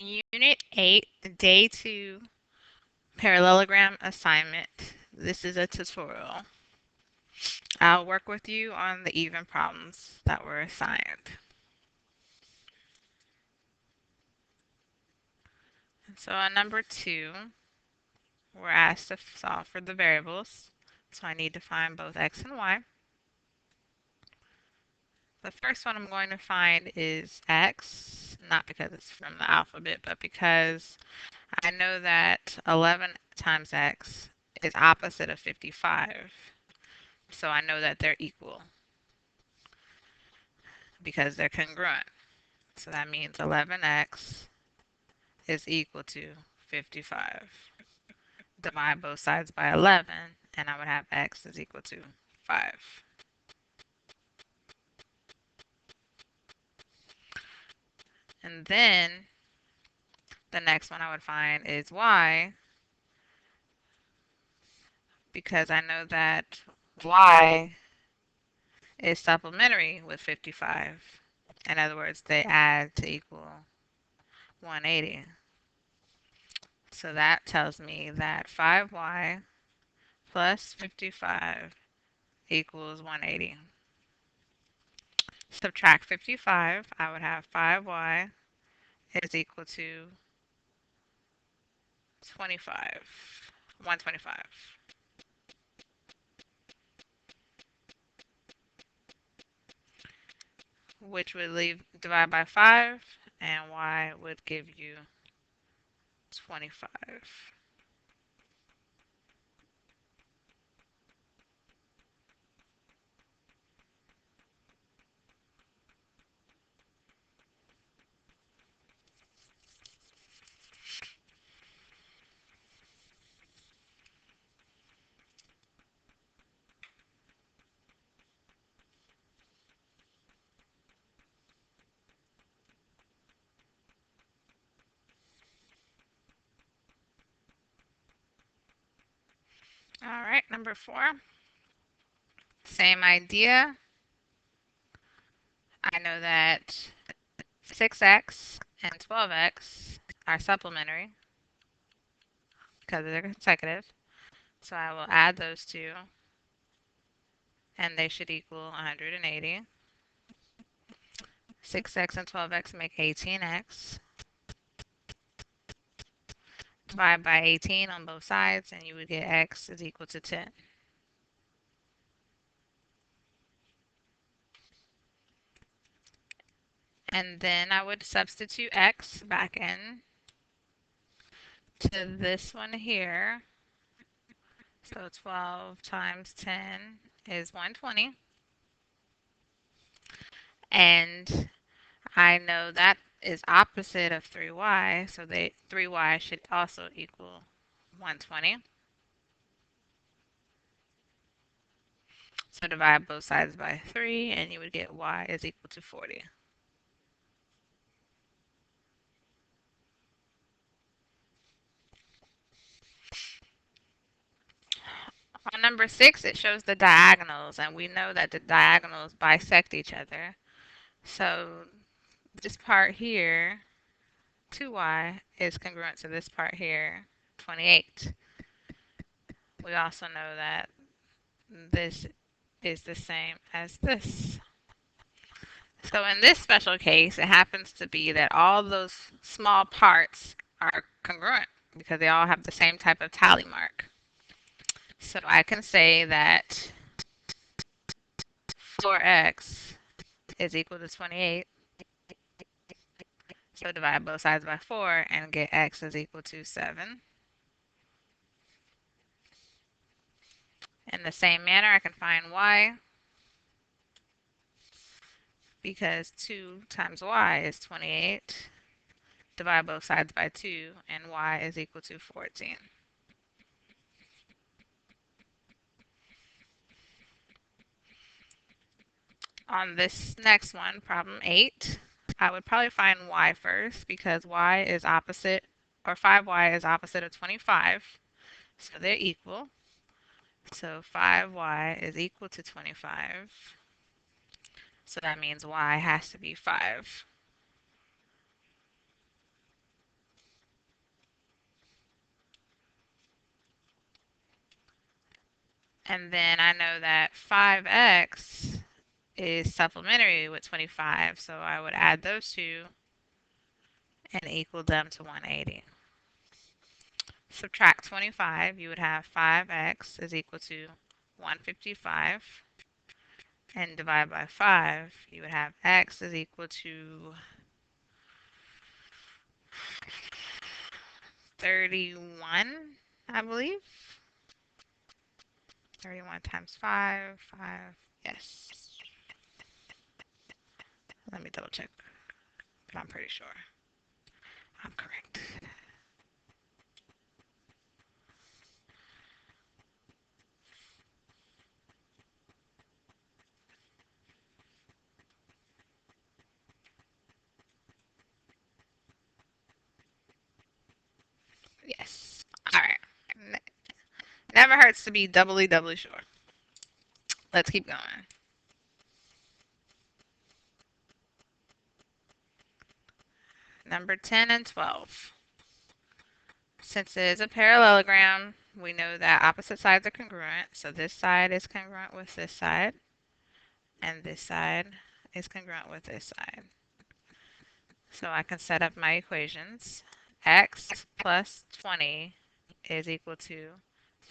Unit 8, Day 2, Parallelogram Assignment. This is a tutorial. I'll work with you on the even problems that were assigned. So on number 2, we're asked to solve for the variables. So I need to find both x and y. The first one I'm going to find is x, not because it's from the alphabet, but because I know that 11 times x is opposite of 55. So I know that they're equal because they're congruent. So that means 11x is equal to 55. Divide both sides by 11, and I would have x is equal to 5. And then the next one I would find is y, because I know that y is supplementary with 55. In other words, they add to equal 180. So that tells me that 5y plus 55 equals 180. Subtract 55, I would have 5y is equal to 25, 125, which would leave divide by 5, and y would give you 25. All right, number 4, same idea. I know that 6x and 12x are supplementary because they're consecutive. So I will add those two, and they should equal 180. 6x and 12x make 18x. Divide by 18 on both sides, and you would get x is equal to 10. And then I would substitute x back in to this one here. So 12 times 10 is 120. And I know that is opposite of 3y, so 3y should also equal 120. So divide both sides by 3, and you would get y is equal to 40. On number 6, it shows the diagonals, and we know that the diagonals bisect each other. So this part here, 2y, is congruent to this part here, 28. We also know that this is the same as this. So in this special case, it happens to be that all those small parts are congruent because they all have the same type of tally mark. So I can say that 4x is equal to 28. So divide both sides by 4 and get x is equal to 7. In the same manner, I can find y because 2 times y is 28. Divide both sides by 2 and y is equal to 14. On this next one, problem 8, I would probably find y first because y is opposite, or 5y is opposite of 25. So they're equal. So 5y is equal to 25. So that means y has to be 5. And then I know that 5x is supplementary with 25, so I would add those two and equal them to 180. Subtract 25, you would have 5x is equal to 155. And divide by 5, you would have x is equal to 31, I believe. 31 times 5, 5, yes. Let me double check, but I'm pretty sure I'm correct. Yes. All right. Never hurts to be doubly sure. Let's keep going. Number 10 and 12. Since it is a parallelogram, we know that opposite sides are congruent. So this side is congruent with this side, and this side is congruent with this side. So I can set up my equations. X plus 20 is equal to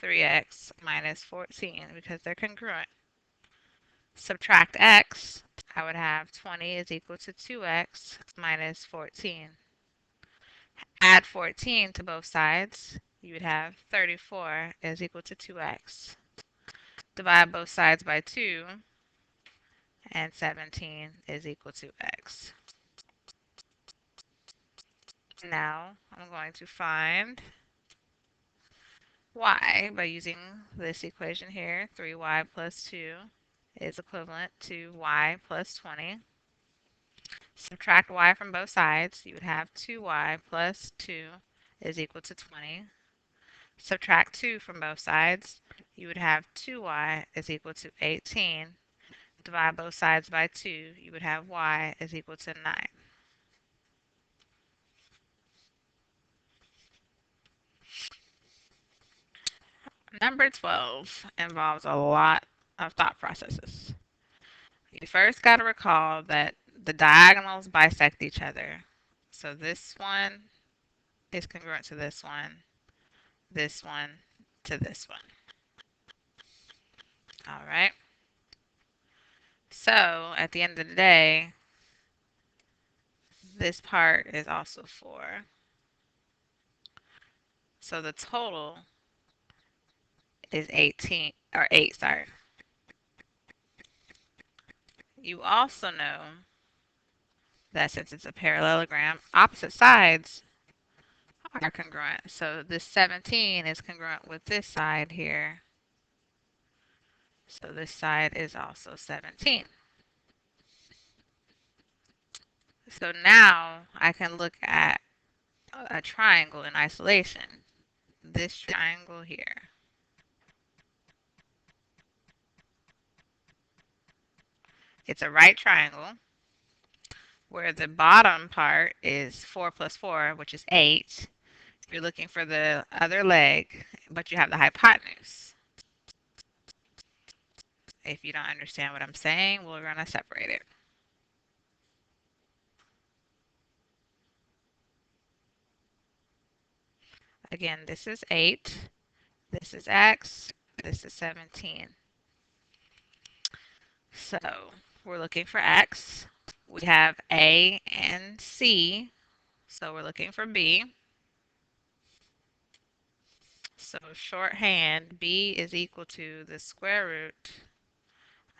3x minus 14 because they're congruent. Subtract x, I would have 20 is equal to 2x minus 14. Add 14 to both sides, you would have 34 is equal to 2x. Divide both sides by 2, and 17 is equal to x. Now I'm going to find y by using this equation here. 3y plus 2 is equivalent to y plus 20. Subtract y from both sides. You would have 2y plus 2 is equal to 20. Subtract 2 from both sides. You would have 2y is equal to 18. Divide both sides by 2. You would have y is equal to 9. Number 12 involves a lot of thought processes. You first got to recall that the diagonals bisect each other. So this one is congruent to this one to this one. All right. So at the end of the day, this part is also 4. So the total is 18, or 8, sorry. You also know that since it's a parallelogram, opposite sides are congruent. So this 17 is congruent with this side here. So this side is also 17. So now I can look at a triangle in isolation. This triangle here. It's a right triangle where the bottom part is 4 plus 4, which is 8. You're looking for the other leg, but you have the hypotenuse. If you don't understand what I'm saying, we're going to separate it. Again, this is 8, this is x, this is 17. So we're looking for x. We have A and C, so we're looking for B. So shorthand, B is equal to the square root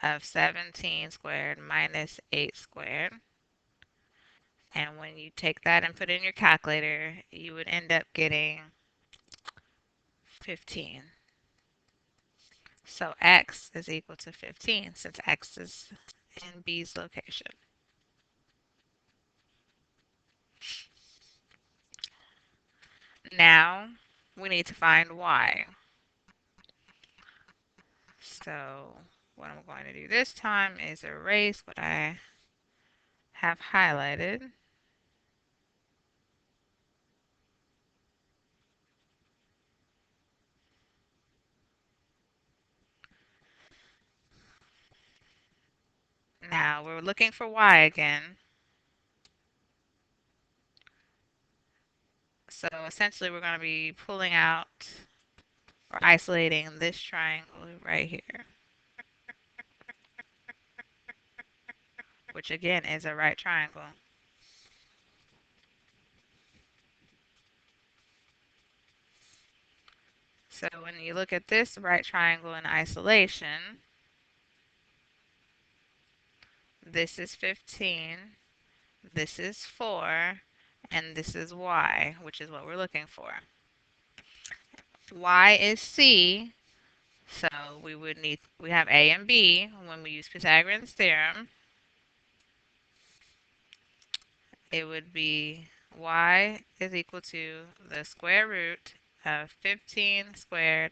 of 17 squared minus 8 squared. And when you take that and put it in your calculator, you would end up getting 15. So x is equal to 15 since x is in B's location. Now we need to find y. So what I'm going to do this time is erase what I have highlighted. Now we're looking for y again. So essentially we're going to be pulling out or isolating this triangle right here, which again is a right triangle. So when you look at this right triangle in isolation, this is 15, this is 4, and this is y, which is what we're looking for. Y is C, so we have A and B when we use Pythagorean's theorem. It would be y is equal to the square root of 15 squared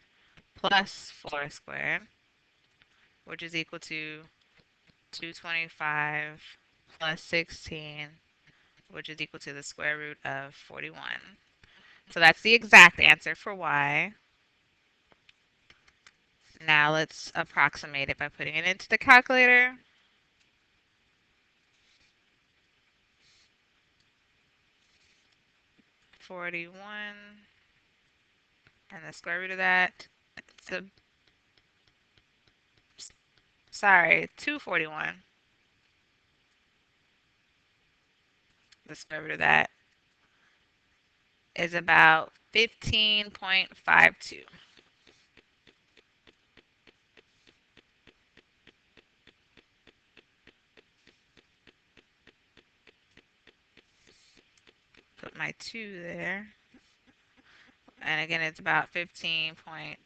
plus 4 squared, which is equal to 225 plus 16, which is equal to the square root of 41. So that's the exact answer for y. Now let's approximate it by putting it into the calculator. 41 and the square root of that. So, sorry, 241. The square root of that is about 15.52. Put my 2 there. And again, it's about 15.52.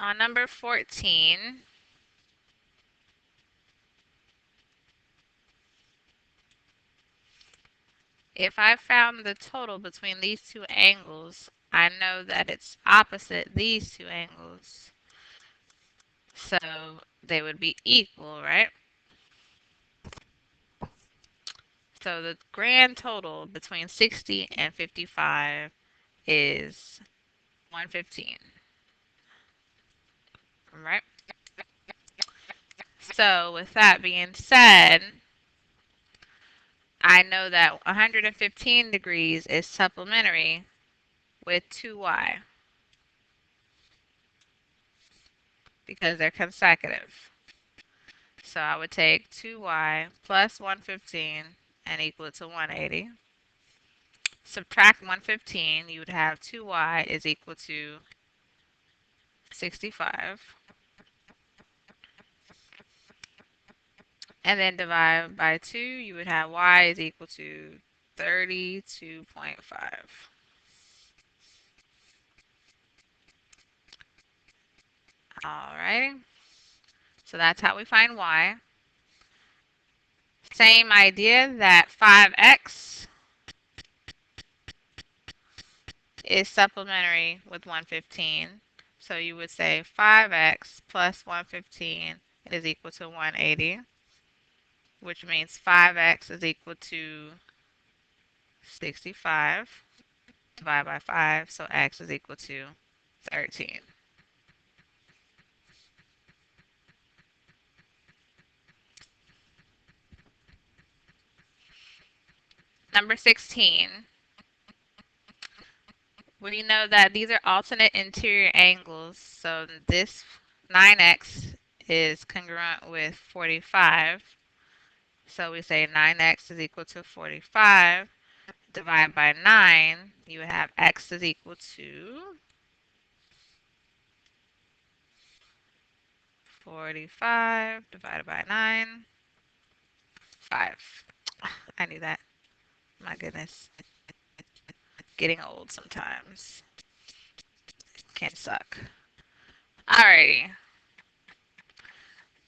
On number 14, if I found the total between these two angles, I know that it's opposite these two angles. So they would be equal, right? So the grand total between 60 and 55 is 115, right? So with that being said, I know that 115 degrees is supplementary with 2y because they're consecutive. So I would take 2y plus 115 and equal it to 180. Subtract 115, you would have 2y is equal to 65. And then divide by 2, you would have y is equal to 32.5. Alrighty, so that's how we find y. Same idea that 5x is supplementary with 115. So you would say 5x plus 115 is equal to 180, which means 5x is equal to 65 divided by 5, so x is equal to 13. Number 16. We know that these are alternate interior angles, so this 9x is congruent with 45. So we say 9x is equal to 45. Divide by 9, you have x is equal to 45 divided by 9, 5. I knew that. My goodness. Getting old sometimes. Can suck. Alrighty.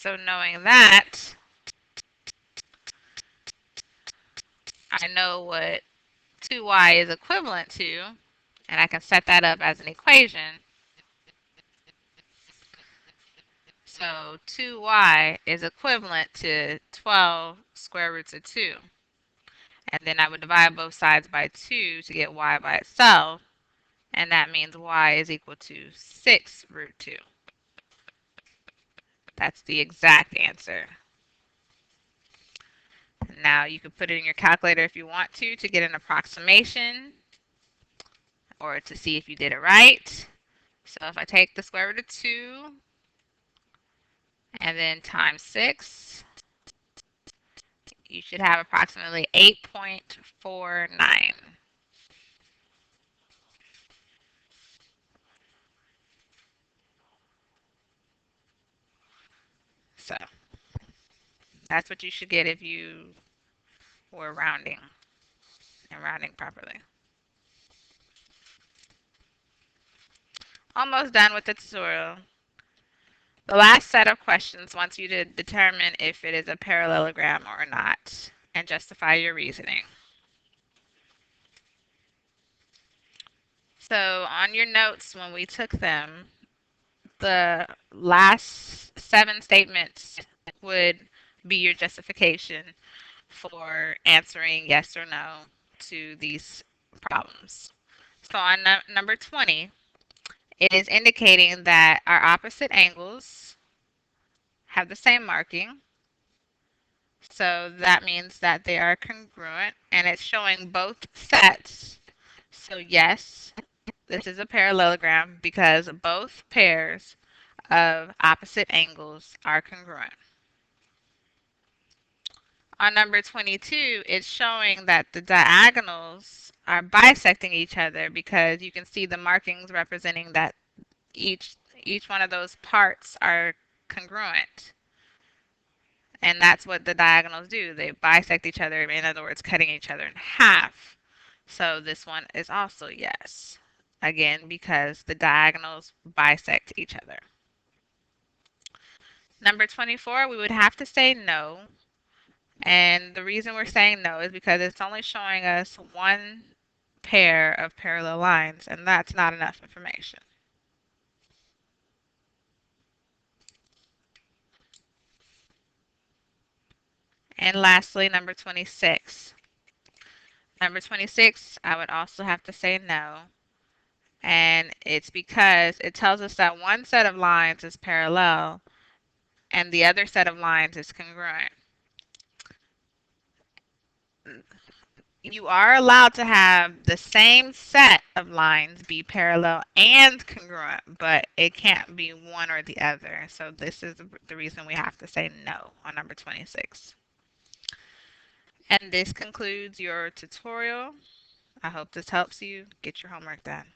So knowing that, I know what 2y is equivalent to, and I can set that up as an equation. So 2y is equivalent to 12 square roots of 2. And then I would divide both sides by 2 to get y by itself. And that means y is equal to 6 root 2. That's the exact answer. Now you can put it in your calculator if you want to get an approximation or to see if you did it right. So if I take the square root of 2 and then times 6, you should have approximately 8.49. So that's what you should get if you were rounding and rounding properly. Almost done with the tutorial. The last set of questions wants you to determine if it is a parallelogram or not and justify your reasoning. So on your notes when we took them, the last 7 statements would be your justification for answering yes or no to these problems. So on number 20, it is indicating that our opposite angles have the same marking. So that means that they are congruent and it's showing both sets. So yes, this is a parallelogram because both pairs of opposite angles are congruent. On number 22, it's showing that the diagonals are bisecting each other because you can see the markings representing that each one of those parts are congruent. And that's what the diagonals do. They bisect each other, in other words, cutting each other in half. So this one is also yes. Again, because the diagonals bisect each other. Number 24, we would have to say no. And the reason we're saying no is because it's only showing us one pair of parallel lines, and that's not enough information. And lastly, number 26. Number 26, I would also have to say no. And it's because it tells us that one set of lines is parallel and the other set of lines is congruent. You are allowed to have the same set of lines be parallel and congruent, but it can't be one or the other. So this is the reason we have to say no on number 26. And this concludes your tutorial. I hope this helps you get your homework done.